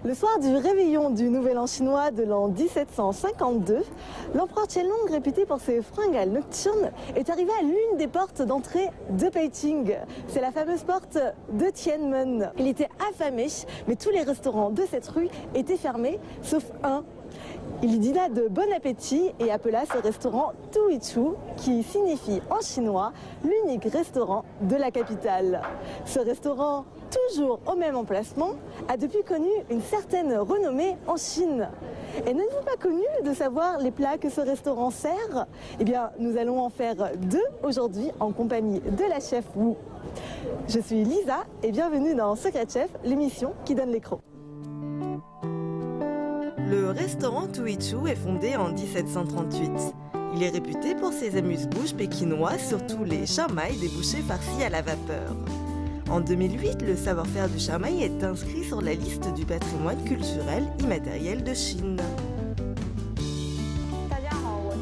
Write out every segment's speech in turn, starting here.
Le soir du réveillon du Nouvel An chinois de l'an 1752, l'empereur Qianlong, réputé pour ses fringales nocturnes, est arrivé à l'une des portes d'entrée de Beijing. C'est la fameuse porte de Tianmen. Il était affamé, mais tous les restaurants de cette rue étaient fermés, sauf un. Il y dîna de bon appétit et appela ce restaurant Tuichu, qui signifie en chinois l'unique restaurant de la capitale. Ce restaurant, toujours au même emplacement, a depuis connu une certaine renommée en Chine. Et n'êtes-vous pas connu de savoir les plats que ce restaurant sert? Eh bien, nous allons en faire deux aujourd'hui en compagnie de la chef Wu. Je suis Lisa et bienvenue dans Secret Chef, l'émission qui donne les crocs. Le restaurant Tuichu est fondé en 1738. Il est réputé pour ses amuse-bouches pékinois, surtout les charmailles débouchés farcis à la vapeur. En 2008, le savoir-faire du charmaille est inscrit sur la liste du patrimoine culturel immatériel de Chine.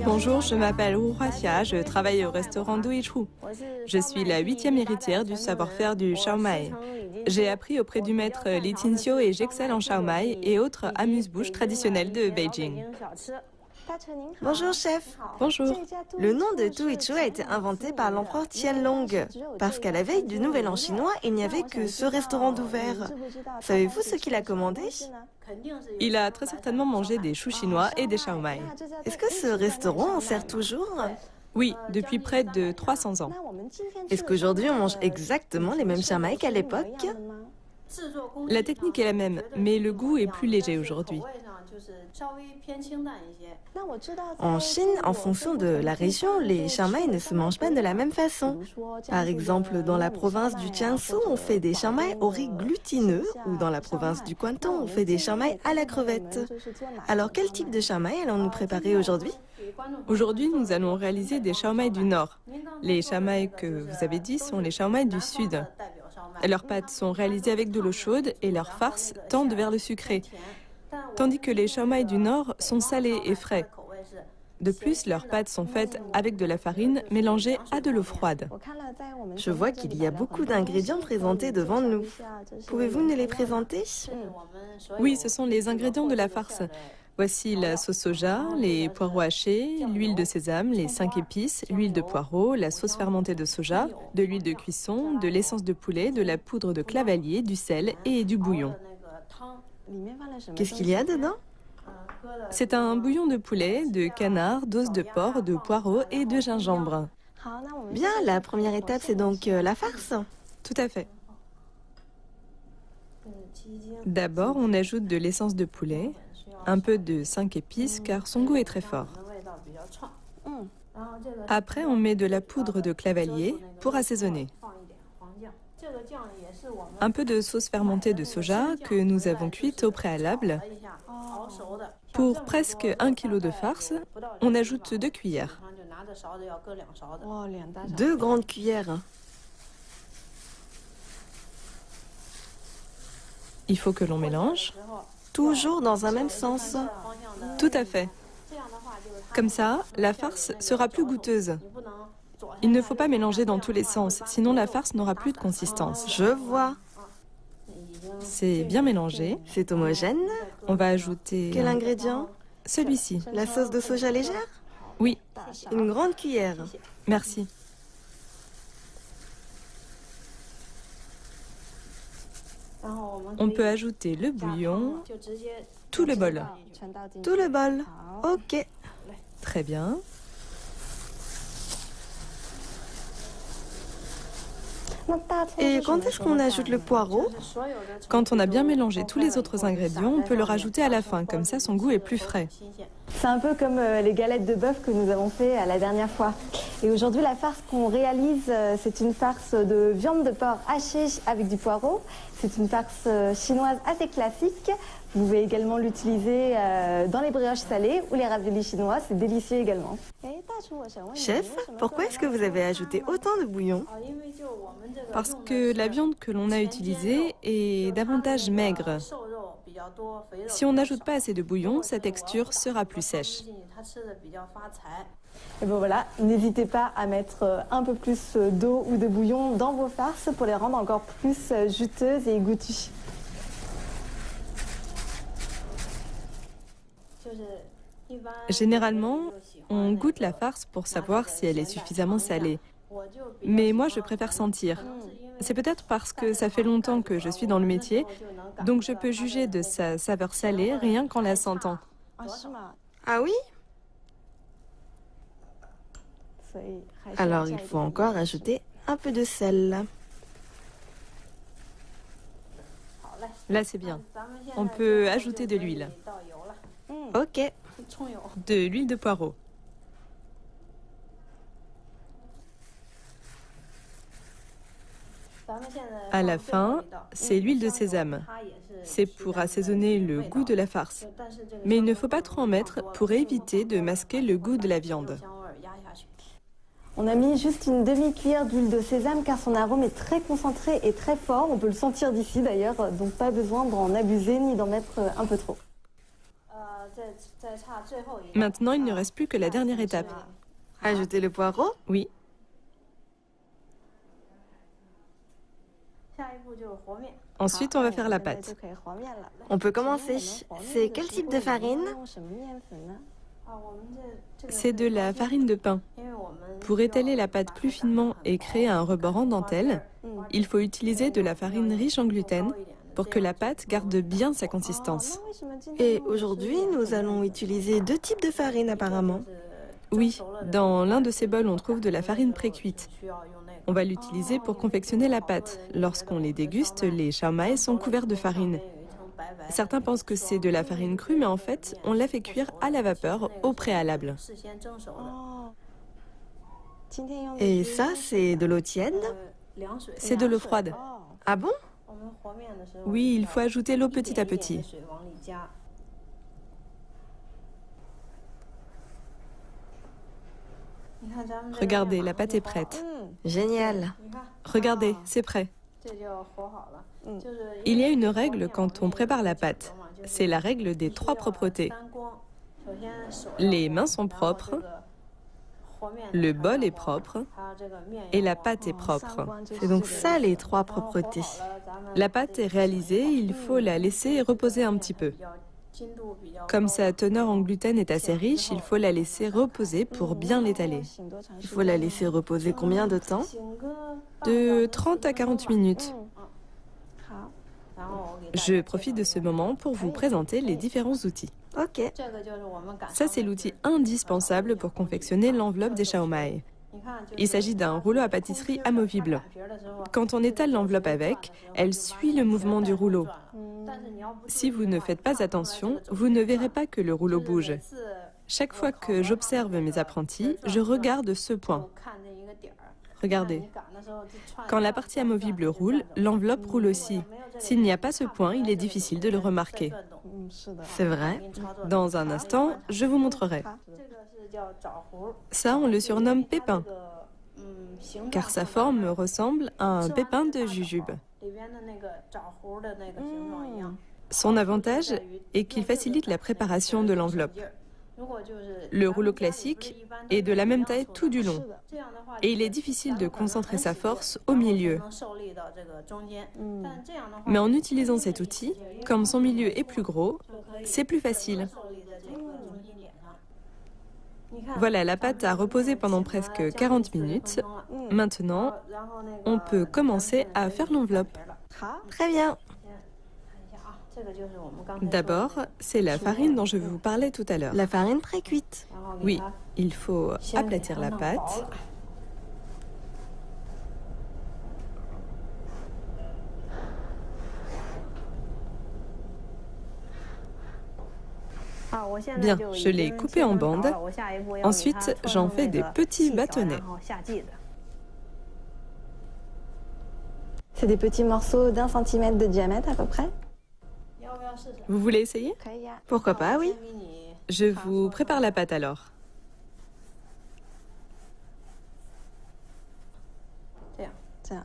Bonjour, je m'appelle Wu Huaxia, je travaille au restaurant Tuichu. Je suis la 8e héritière du savoir-faire du shaomai. J'ai appris auprès du maître Li Qinxiu et j'excelle en shaomai et autres amuse-bouches traditionnelles de Beijing. Bonjour chef. Bonjour. Le nom de Tuichu a été inventé par l'empereur Qianlong, parce qu'à la veille du Nouvel An chinois, il n'y avait que ce restaurant d'ouvert. Savez-vous ce qu'il a commandé? Il a très certainement mangé des choux chinois et des shaomai. Est-ce que ce restaurant en sert toujours? Oui, depuis près de 300 ans. Est-ce qu'aujourd'hui on mange exactement les mêmes charmailles qu'à l'époque? La technique est la même, mais le goût est plus léger aujourd'hui. En Chine, en fonction de la région, les charmailles ne se mangent pas de la même façon. Par exemple, dans la province du Jiangsu, on fait des charmailles au riz glutineux, ou dans la province du Guangdong, on fait des charmailles à la crevette. Alors, quel type de charmailles allons-nous préparer aujourd'hui? Aujourd'hui, nous allons réaliser des shaomai du Nord. Les shaomai que vous avez dit sont les shaomai du Sud. Leurs pâtes sont réalisées avec de l'eau chaude et leurs farces tendent vers le sucré, tandis que les shaomai du Nord sont salés et frais. De plus, leurs pâtes sont faites avec de la farine mélangée à de l'eau froide. Je vois qu'il y a beaucoup d'ingrédients présentés devant nous. Pouvez-vous nous les présenter? Oui, ce sont les ingrédients de la farce. Voici la sauce soja, les poireaux hachés, l'huile de sésame, les 5 épices, l'huile de poireau, la sauce fermentée de soja, de l'huile de cuisson, de l'essence de poulet, de la poudre de clavalier, du sel et du bouillon. Qu'est-ce qu'il y a dedans? C'est un bouillon de poulet, de canard, d'os de porc, de poireaux et de gingembre. Bien, la première étape, c'est donc la farce. Tout à fait. D'abord, on ajoute de l'essence de poulet, un peu de 5 épices car son goût est très fort. Après, on met de la poudre de clavalier pour assaisonner. Un peu de sauce fermentée de soja que nous avons cuite au préalable. Pour presque 1 kg de farce, on ajoute 2 cuillères. 2 grandes cuillères. Il faut que l'on mélange. Toujours dans un même sens. Tout à fait. Comme ça, la farce sera plus goûteuse. Il ne faut pas mélanger dans tous les sens, sinon la farce n'aura plus de consistance. Je vois. C'est bien mélangé. C'est homogène. On va ajouter... Quel ingrédient? Celui-ci. La sauce de soja légère? Oui. Une grande cuillère. Merci. On peut ajouter le bouillon, tout le bol. Tout le bol. Ok. Très bien. Et quand est-ce qu'on ajoute le poireau? Quand on a bien mélangé tous les autres ingrédients, on peut le rajouter à la fin, comme ça son goût est plus frais. C'est un peu comme les galettes de bœuf que nous avons fait la dernière fois. Et aujourd'hui, la farce qu'on réalise, c'est une farce de viande de porc hachée avec du poireau. C'est une farce chinoise assez classique. Vous pouvez également l'utiliser dans les brioches salées ou les raviolis chinois, c'est délicieux également. Chef, pourquoi est-ce que vous avez ajouté autant de bouillon? Parce que la viande que l'on a utilisée est davantage maigre. Si on n'ajoute pas assez de bouillon, sa texture sera plus sèche. Et bon voilà, n'hésitez pas à mettre un peu plus d'eau ou de bouillon dans vos farces pour les rendre encore plus juteuses et goûtues. Généralement, on goûte la farce pour savoir si elle est suffisamment salée. Mais moi, je préfère sentir. C'est peut-être parce que ça fait longtemps que je suis dans le métier, donc je peux juger de sa saveur salée rien qu'en la sentant. Ah oui? Alors il faut encore ajouter un peu de sel. Là, c'est bien. On peut ajouter de l'huile. Ok. De l'huile de poireau. À la fin, c'est l'huile de sésame. C'est pour assaisonner le goût de la farce. Mais il ne faut pas trop en mettre pour éviter de masquer le goût de la viande. On a mis juste une demi-cuillère d'huile de sésame car son arôme est très concentré et très fort. On peut le sentir d'ici d'ailleurs, donc pas besoin d'en abuser ni d'en mettre un peu trop. Maintenant, il ne reste plus que la dernière étape. Ajouter le poireau? Oui. Ensuite, on va faire la pâte. On peut commencer. C'est quel type de farine? C'est de la farine de pain. Pour étaler la pâte plus finement et créer un rebord en dentelle, il faut utiliser de la farine riche en gluten pour que la pâte garde bien sa consistance. Et aujourd'hui, nous allons utiliser 2 types de farine apparemment. Oui, dans l'un de ces bols, on trouve de la farine précuite. On va l'utiliser pour confectionner la pâte. Lorsqu'on les déguste, les shaomai sont couverts de farine. Certains pensent que c'est de la farine crue, mais en fait, on la fait cuire à la vapeur au préalable. Et ça, c'est de l'eau tiède? C'est de l'eau froide. Ah bon? Oui, il faut ajouter l'eau petit à petit. Regardez, la pâte est prête. Génial. Regardez, c'est prêt. Il y a une règle quand on prépare la pâte. C'est la règle des 3 propretés. Les mains sont propres, le bol est propre et la pâte est propre. C'est donc ça les 3 propretés. La pâte est réalisée, il faut la laisser reposer un petit peu. Comme sa teneur en gluten est assez riche, il faut la laisser reposer pour bien l'étaler. Il faut la laisser reposer combien de temps? De 30 à 40 minutes. Je profite de ce moment pour vous présenter les différents outils. Ok. Ça, c'est l'outil indispensable pour confectionner l'enveloppe des shaomai. Il s'agit d'un rouleau à pâtisserie amovible. Quand on étale l'enveloppe avec, elle suit le mouvement du rouleau. Si vous ne faites pas attention, vous ne verrez pas que le rouleau bouge. Chaque fois que j'observe mes apprentis, je regarde ce point. Regardez. Quand la partie amovible roule, l'enveloppe roule aussi. S'il n'y a pas ce point, il est difficile de le remarquer. C'est vrai. Dans un instant, je vous montrerai. Ça, on le surnomme pépin, car sa forme ressemble à un pépin de jujube. Son avantage est qu'il facilite la préparation de l'enveloppe. Le rouleau classique est de la même taille tout du long, et il est difficile de concentrer sa force au milieu. Mais en utilisant cet outil, comme son milieu est plus gros, c'est plus facile. Voilà, la pâte a reposé pendant presque 40 minutes. Maintenant, on peut commencer à faire l'enveloppe. Très bien. D'abord, c'est la farine dont je vous parlais tout à l'heure. La farine précuite. Oui, il faut aplatir la pâte. Bien, je l'ai coupée en bandes. Ensuite, j'en fais des petits bâtonnets. C'est des petits morceaux d'1 centimètre de diamètre à peu près. Vous voulez essayer? Pourquoi pas, oui. Je vous prépare la pâte alors. Tiens.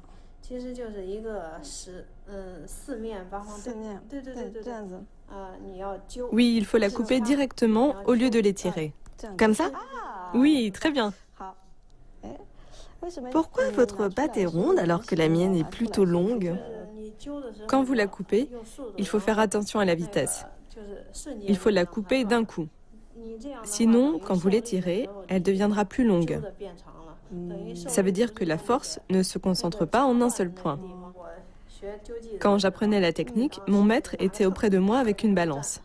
Oui, il faut la couper directement au lieu de l'étirer. Comme ça? Oui, très bien. Pourquoi votre pâte est ronde alors que la mienne est plutôt longue? Quand vous la coupez, il faut faire attention à la vitesse. Il faut la couper d'un coup. Sinon, quand vous l'étirez, elle deviendra plus longue. Ça veut dire que la force ne se concentre pas en un seul point. Quand j'apprenais la technique, mon maître était auprès de moi avec une balance.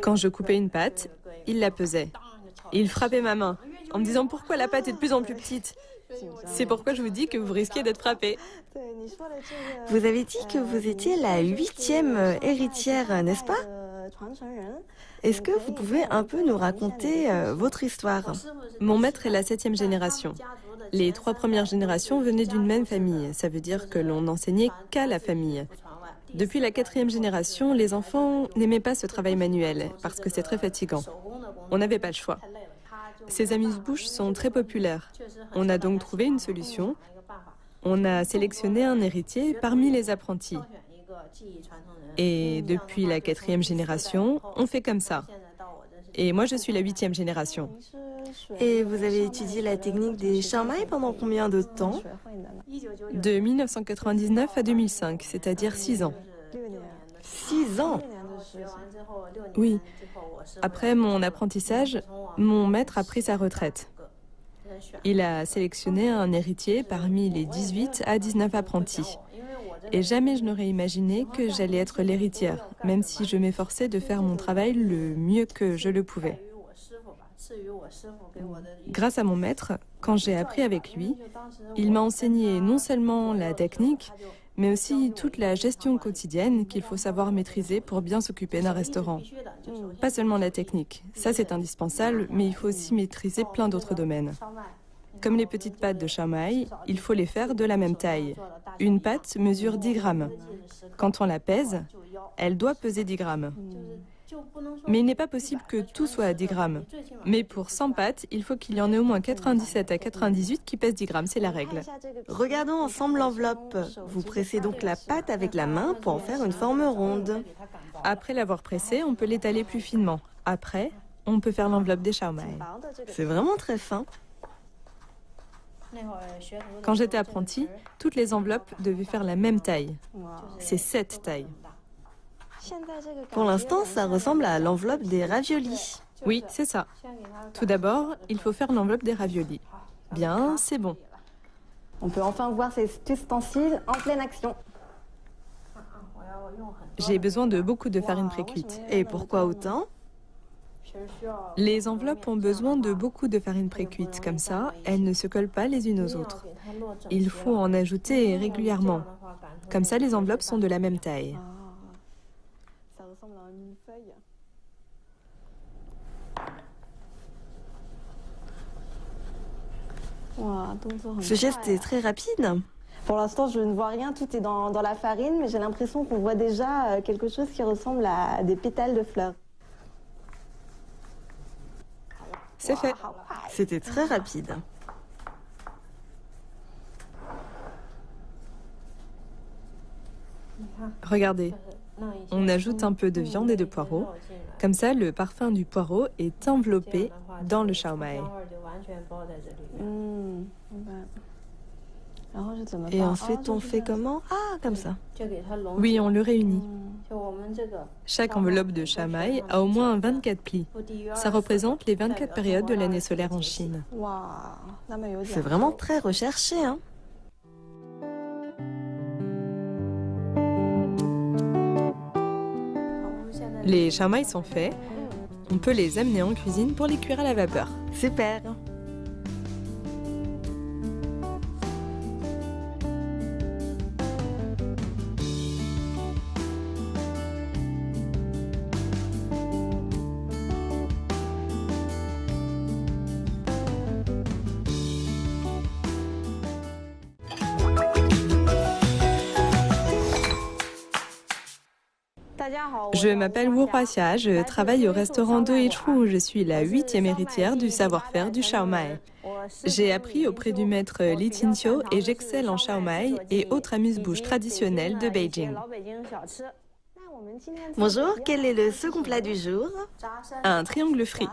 Quand je coupais une pâte, il la pesait. Il frappait ma main en me disant pourquoi la pâte est de plus en plus petite. C'est pourquoi je vous dis que vous risquez d'être frappé. Vous avez dit que vous étiez la 8e héritière, n'est-ce pas? Est-ce que vous pouvez un peu nous raconter votre histoire? Mon maître est la 7e génération. Les 3 premières générations venaient d'une même famille. Ça veut dire que l'on n'enseignait qu'à la famille. Depuis la 4e génération, les enfants n'aimaient pas ce travail manuel parce que c'est très fatigant. On n'avait pas le choix. Ces amuse-bouches sont très populaires. On a donc trouvé une solution. On a sélectionné un héritier parmi les apprentis. Et depuis la 4e génération, on fait comme ça. Et moi, je suis la 8e génération. Et vous avez étudié la technique des Shaomai pendant combien de temps? De 1999 à 2005, c'est-à-dire 6 ans. 6 ans? Oui. Après mon apprentissage, mon maître a pris sa retraite. Il a sélectionné un héritier parmi les 18 à 19 apprentis. Et jamais je n'aurais imaginé que j'allais être l'héritière, même si je m'efforçais de faire mon travail le mieux que je le pouvais. Grâce à mon maître, quand j'ai appris avec lui, il m'a enseigné non seulement la technique, mais aussi toute la gestion quotidienne qu'il faut savoir maîtriser pour bien s'occuper d'un restaurant. Pas seulement la technique, ça c'est indispensable, mais il faut aussi maîtriser plein d'autres domaines. Comme les petites pâtes de Shaomai, il faut les faire de la même taille. Une pâte mesure 10 grammes. Quand on la pèse, elle doit peser 10 grammes. Mais il n'est pas possible que tout soit à 10 grammes. Mais pour 100 pâtes, il faut qu'il y en ait au moins 97 à 98 qui pèsent 10 grammes, c'est la règle. Regardons ensemble l'enveloppe. Vous pressez donc la pâte avec la main pour en faire une forme ronde. Après l'avoir pressée, on peut l'étaler plus finement. Après, on peut faire l'enveloppe des Shaomai. C'est vraiment très fin. Quand j'étais apprentie, toutes les enveloppes devaient faire la même taille. C'est cette taille. Pour l'instant, ça ressemble à l'enveloppe des raviolis. Oui, c'est ça. Tout d'abord, il faut faire l'enveloppe des raviolis. Bien, c'est bon. On peut enfin voir ces ustensiles en pleine action. J'ai besoin de beaucoup de farine précuite. Et pourquoi autant? Les enveloppes ont besoin de beaucoup de farine précuite. Comme ça, elles ne se collent pas les unes aux autres. Il faut en ajouter régulièrement. Comme ça, les enveloppes sont de la même taille. Ça ressemble à un millefeuille. Ce geste est très rapide. Pour l'instant, je ne vois rien, tout est dans la farine, mais j'ai l'impression qu'on voit déjà quelque chose qui ressemble à des pétales de fleurs. C'est fait. C'était très rapide. Regardez, on ajoute un peu de viande et de poireaux. Comme ça, le parfum du poireau est enveloppé dans le Shaomai. Et ensuite, on fait comment? Ah, comme ça. Oui, on le réunit. Chaque enveloppe de Shaomai a au moins 24 plis. Ça représente les 24 périodes de l'année solaire en Chine. C'est vraiment très recherché, hein? Les Shaomai sont faits. On peut les amener en cuisine pour les cuire à la vapeur. Super. Je m'appelle Wu Huaxia, je travaille au restaurant de Hechu où je suis la 8e héritière du savoir-faire du Shaomai. J'ai appris auprès du maître Li Qinqiu et j'excelle en Shaomai et autres amuse-bouches traditionnelles de Beijing. Bonjour, quel est le second plat du jour? Un triangle frit.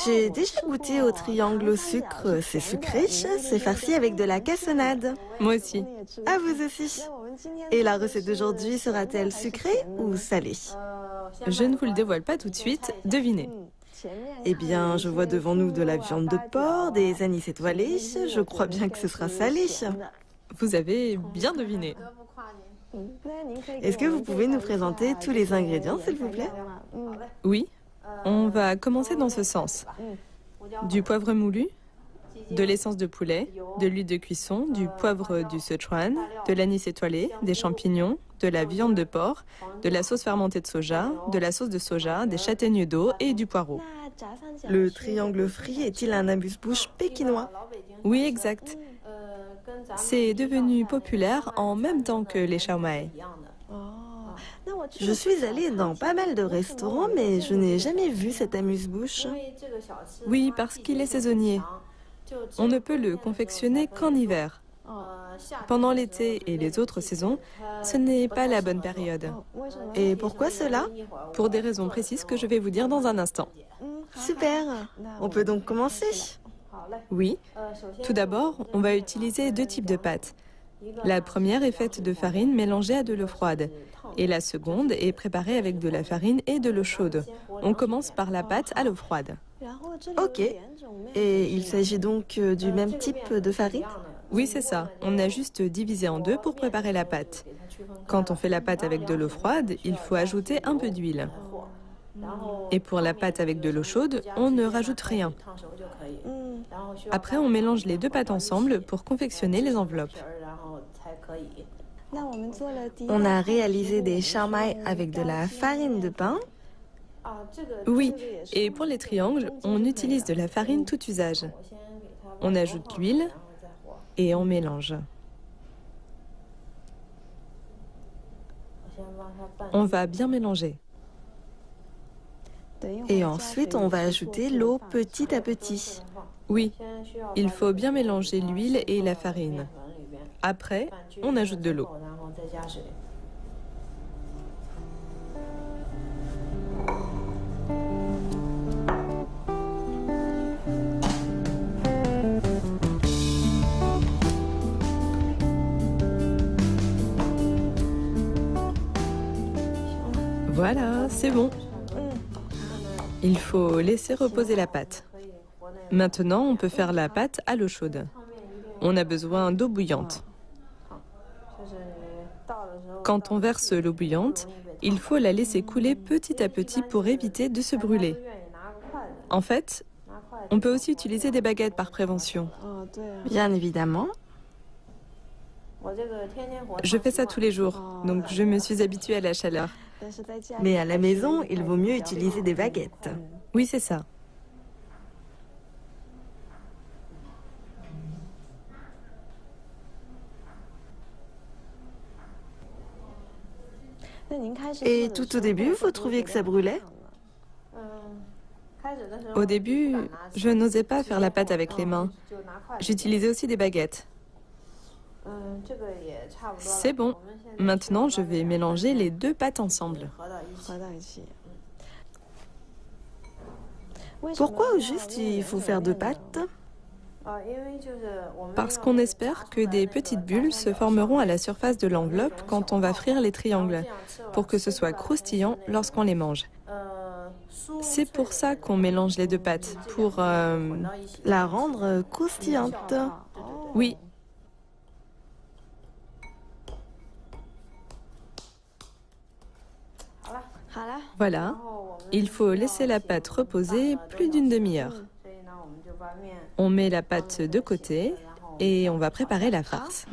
J'ai déjà goûté au triangle au sucre. C'est sucré, c'est farci avec de la cassonade. Moi aussi. Ah, vous aussi. Et la recette d'aujourd'hui sera-t-elle sucrée ou salée? Je ne vous le dévoile pas tout de suite, devinez. Eh bien, je vois devant nous de la viande de porc, des anis étoilés. Je crois bien que ce sera salé. Vous avez bien deviné. Est-ce que vous pouvez nous présenter tous les ingrédients, s'il vous plaît? Oui, on va commencer dans ce sens. Du poivre moulu, de l'essence de poulet, de l'huile de cuisson, du poivre du Sichuan, de l'anis étoilé, des champignons, de la viande de porc, de la sauce fermentée de soja, de la sauce de soja, des châtaignes d'eau et du poireau. Le triangle frit est-il un amuse-bouche pékinois? Oui, exact. C'est devenu populaire en même temps que les shaomai. Je suis allée dans pas mal de restaurants, mais je n'ai jamais vu cet amuse-bouche. Oui, parce qu'il est saisonnier. On ne peut le confectionner qu'en hiver. Pendant l'été et les autres saisons, ce n'est pas la bonne période. Et pourquoi cela? Pour des raisons précises que je vais vous dire dans un instant. Super! On peut donc commencer? Oui. Tout d'abord, on va utiliser deux types de pâtes. La première est faite de farine mélangée à de l'eau froide. Et la seconde est préparée avec de la farine et de l'eau chaude. On commence par la pâte à l'eau froide. Ok. Et il s'agit donc du même type de farine? Oui, c'est ça. On a juste divisé en deux pour préparer la pâte. Quand on fait la pâte avec de l'eau froide, il faut ajouter un peu d'huile. Et pour la pâte avec de l'eau chaude, on ne rajoute rien. Après, on mélange les deux pâtes ensemble pour confectionner les enveloppes. On a réalisé des shaomai avec de la farine de pain. Oui, et pour les triangles, on utilise de la farine tout usage. On ajoute l'huile et on mélange. On va bien mélanger. Et ensuite, on va ajouter l'eau petit à petit. Oui, il faut bien mélanger l'huile et la farine. Après, on ajoute de l'eau. Voilà, c'est bon. Il faut laisser reposer la pâte. Maintenant, on peut faire la pâte à l'eau chaude. On a besoin d'eau bouillante. Quand on verse l'eau bouillante, il faut la laisser couler petit à petit pour éviter de se brûler. En fait, on peut aussi utiliser des baguettes par prévention. Bien évidemment. Je fais ça tous les jours, donc je me suis habituée à la chaleur. Mais à la maison, il vaut mieux utiliser des baguettes. Oui, c'est ça. Et tout au début, vous trouviez que ça brûlait? Au début, je n'osais pas faire la pâte avec les mains. J'utilisais aussi des baguettes. C'est bon. Maintenant, je vais mélanger les deux pâtes ensemble. Pourquoi au juste il faut faire deux pâtes? Parce qu'on espère que des petites bulles se formeront à la surface de l'enveloppe quand on va frire les triangles, pour que ce soit croustillant lorsqu'on les mange. C'est pour ça qu'on mélange les deux pâtes, pour... La rendre croustillante. Oui. Voilà. Il faut laisser la pâte reposer plus d'une demi-heure. On met la pâte de côté et on va préparer la farce.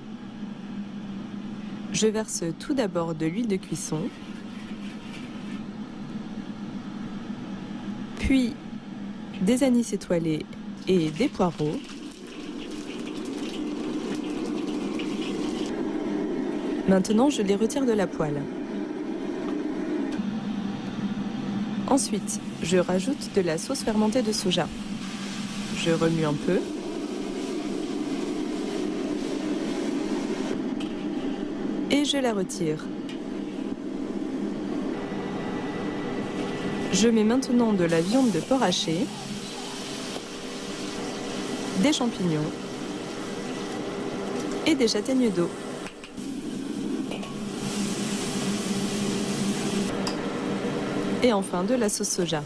Je verse tout d'abord de l'huile de cuisson, puis des anis étoilés et des poireaux. Maintenant, je les retire de la poêle. Ensuite, je rajoute de la sauce fermentée de soja. Je remue un peu. Et je la retire. Je mets maintenant de la viande de porc haché, des champignons et des châtaignes d'eau. Et enfin de la sauce soja.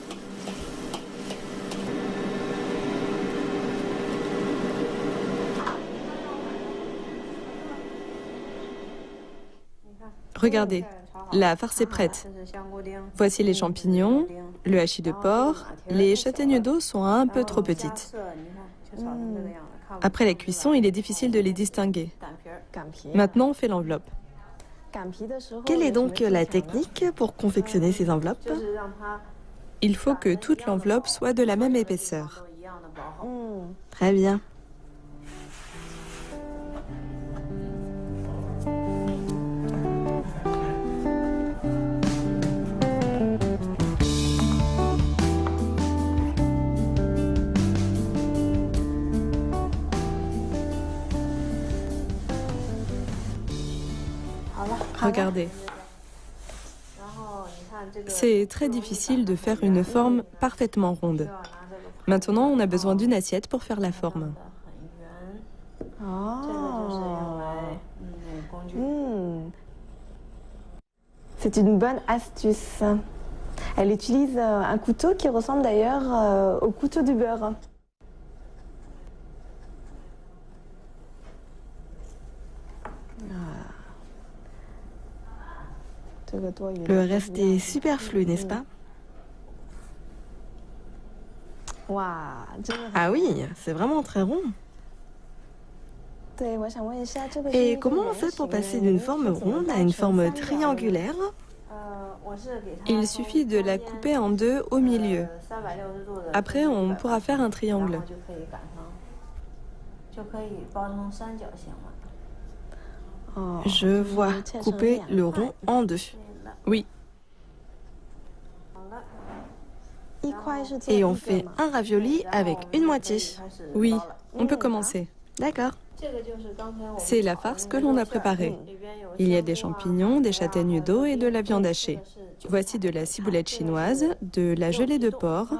Regardez, la farce est prête. Voici les champignons, le hachis de porc. Les châtaignes d'eau sont un peu trop petites. Après la cuisson, il est difficile de les distinguer. Maintenant, on fait l'enveloppe. Quelle est donc la technique pour confectionner ces enveloppes? Il faut que toute l'enveloppe soit de la même épaisseur. Très bien. Regardez. C'est très difficile de faire une forme parfaitement ronde. Maintenant, on a besoin d'une assiette pour faire la forme. C'est une bonne astuce. Elle utilise un couteau qui ressemble d'ailleurs au couteau du beurre. Le reste est superflu, n'est-ce pas? Ah oui, c'est vraiment très rond. Et comment on fait pour passer d'une forme ronde à une forme triangulaire? Il suffit de la couper en deux au milieu. Après, on pourra faire un triangle. Je vois, couper le rond en deux. Oui. Et on fait un ravioli avec une moitié. Oui, on peut commencer. D'accord. C'est la farce que l'on a préparée. Il y a des champignons, des châtaignes d'eau et de la viande hachée. Voici de la ciboulette chinoise, de la gelée de porc.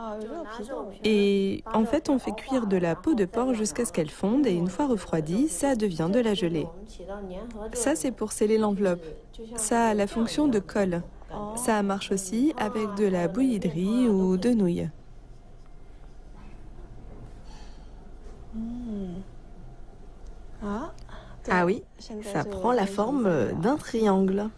Et en fait, on fait cuire de la peau de porc jusqu'à ce qu'elle fonde et une fois refroidie, ça devient de la gelée. Ça, c'est pour sceller l'enveloppe. Ça a la fonction de colle. Ça marche aussi avec de la bouillie de riz ou de nouilles. Ah oui, ça prend la forme d'un triangle.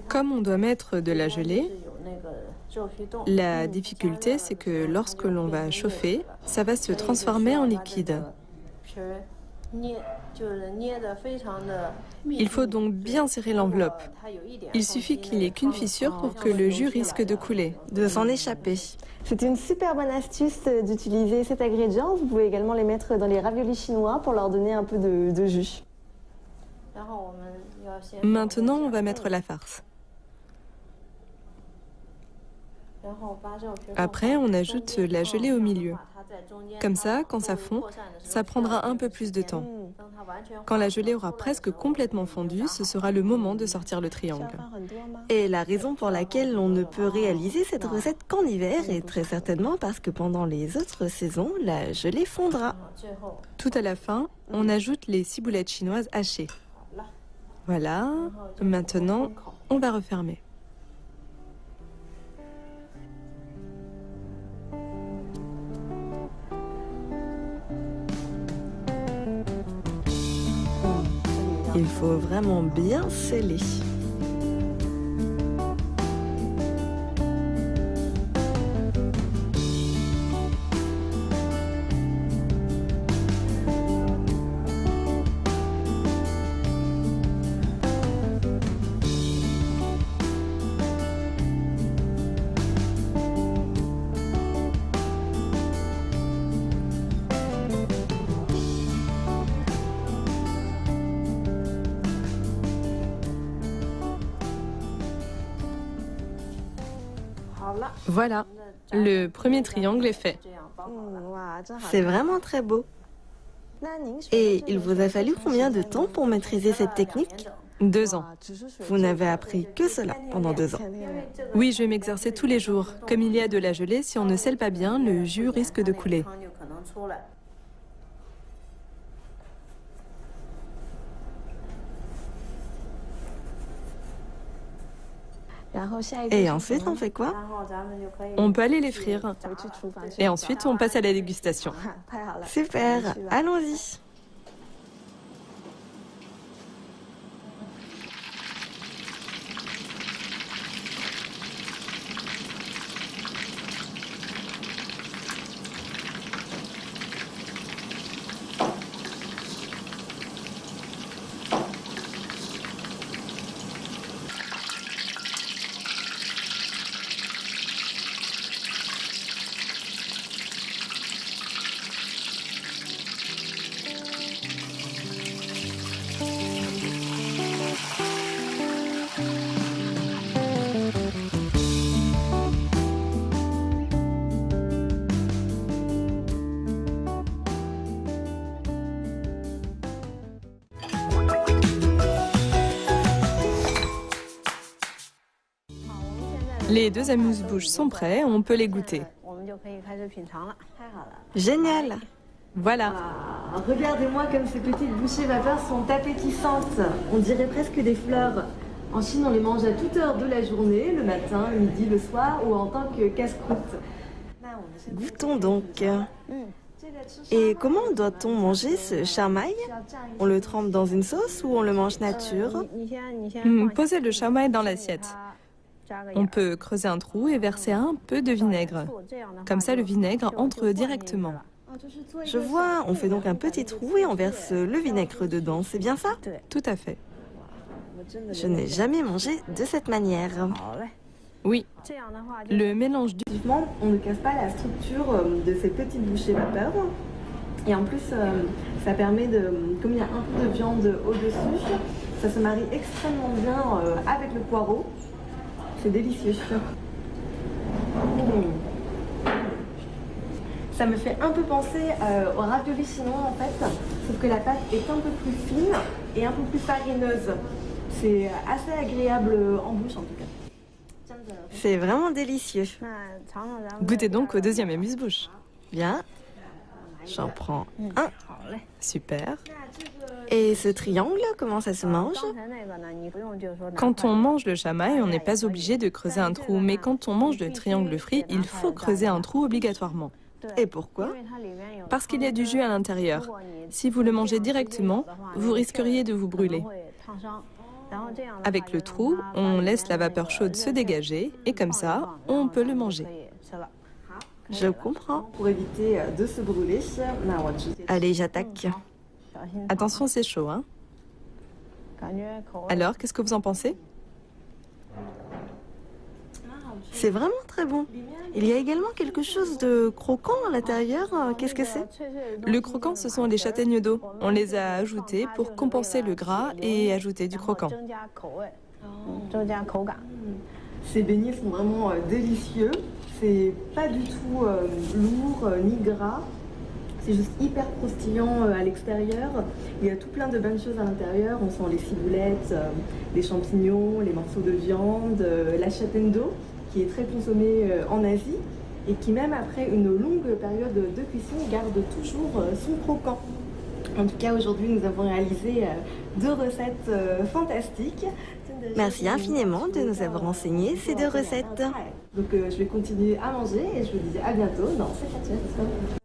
Comme on doit mettre de la gelée, la difficulté, c'est que lorsque l'on va chauffer, ça va se transformer en liquide. Il faut donc bien serrer l'enveloppe. Il suffit qu'il n'y ait qu'une fissure pour que le jus risque de couler. De s'en échapper. C'est une super bonne astuce d'utiliser cet ingrédient. Vous pouvez également les mettre dans les raviolis chinois pour leur donner un peu de jus. Maintenant, on va mettre la farce. Après, on ajoute la gelée au milieu. Comme ça, quand ça fond, ça prendra un peu plus de temps. Quand la gelée aura presque complètement fondu, ce sera le moment de sortir le triangle. Et la raison pour laquelle on ne peut réaliser cette recette qu'en hiver est très certainement parce que pendant les autres saisons, la gelée fondra. Tout à la fin, on ajoute les ciboulettes chinoises hachées. Voilà, maintenant, on va refermer. Il faut vraiment bien sceller. Voilà, le premier triangle est fait. C'est vraiment très beau. Et il vous a fallu combien de temps pour maîtriser cette technique? 2 ans. Vous n'avez appris que cela pendant 2 ans. Oui, je vais m'exercer tous les jours. Comme il y a de la gelée, si on ne scelle pas bien, le jus risque de couler. Et ensuite, on fait quoi? On peut aller les frire. Et ensuite, on passe à la dégustation. Super, allons-y. Les 2 amuse-bouches sont prêts, on peut les goûter. Génial. Voilà. Ah, regardez-moi comme ces petites bouchées vapeur sont appétissantes. On dirait presque des fleurs. En Chine, on les mange à toute heure de la journée, le matin, le midi, le soir ou en tant que casse-croûte. Goûtons donc. Et comment doit-on manger ce charmaï? On le trempe dans une sauce ou on le mange nature? Posez le charmaï dans l'assiette. On peut creuser un trou et verser un peu de vinaigre. Comme ça, le vinaigre entre directement. Je vois, on fait donc un petit trou et on verse le vinaigre dedans, c'est bien ça? Tout à fait. Je n'ai jamais mangé de cette manière. Oui. Le mélange du... On ne casse pas la structure de ces petites bouchées vapeur. Et en plus, ça permet de... Comme il y a un peu de viande au-dessus, ça se marie extrêmement bien avec le poireau. C'est délicieux. Ça me fait un peu penser au ravioli chinois en fait, sauf que la pâte est un peu plus fine et un peu plus farineuse. C'est assez agréable en bouche en tout cas. C'est vraiment délicieux. Goûtez donc au 2e amuse-bouche. Bien, j'en prends un. Super. Et ce triangle, comment ça se mange? Quand on mange le charmaï, on n'est pas obligé de creuser un trou, mais quand on mange le triangle frit, il faut creuser un trou obligatoirement. Et pourquoi? Parce qu'il y a du jus à l'intérieur. Si vous le mangez directement, vous risqueriez de vous brûler. Avec le trou, on laisse la vapeur chaude se dégager et comme ça, on peut le manger. Je comprends. Pour éviter de se brûler, Allez, j'attaque. Attention, c'est chaud, hein? Alors, qu'est-ce que vous en pensez? C'est vraiment très bon. Il y a également quelque chose de croquant à l'intérieur. Qu'est-ce que c'est? Le croquant, ce sont les châtaignes d'eau. On les a ajoutées pour compenser le gras et ajouter du croquant. Ces beignets sont vraiment délicieux. C'est pas du tout lourd ni gras. C'est juste hyper croustillant à l'extérieur. Il y a tout plein de bonnes choses à l'intérieur. On sent les ciboulettes, les champignons, les morceaux de viande, la châtaigne d'eau qui est très consommée en Asie et qui même après une longue période de cuisson garde toujours son croquant. En tout cas aujourd'hui nous avons réalisé 2 recettes fantastiques. Merci infiniment de nous avoir enseigné ces 2 recettes. Donc je vais continuer à manger et je vous dis à bientôt dans cette assiette.